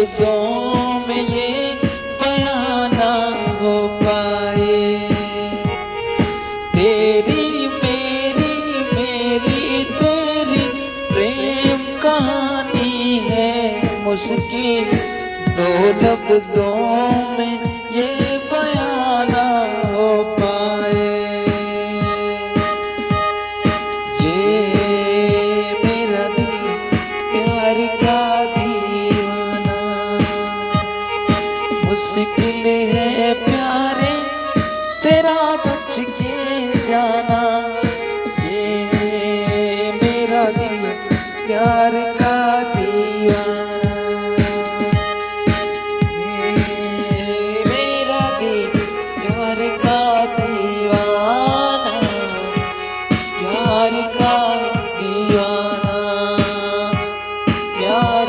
लफ्जों में ये बयां ना हो पाए। तेरी मेरी मेरी तेरी प्रेम कहानी है मुश्किल, दो लफ्जों में ये बयां ना हो पाए। ये मेरा दिल प्यार का दीवाना, मुश्किल है प्यारे तेरा बच के जाना। ये मेरा दिल प्यार का दीवाना, ये मेरा दिल प्यार का दीवाना, प्यार का दीवाना, प्यार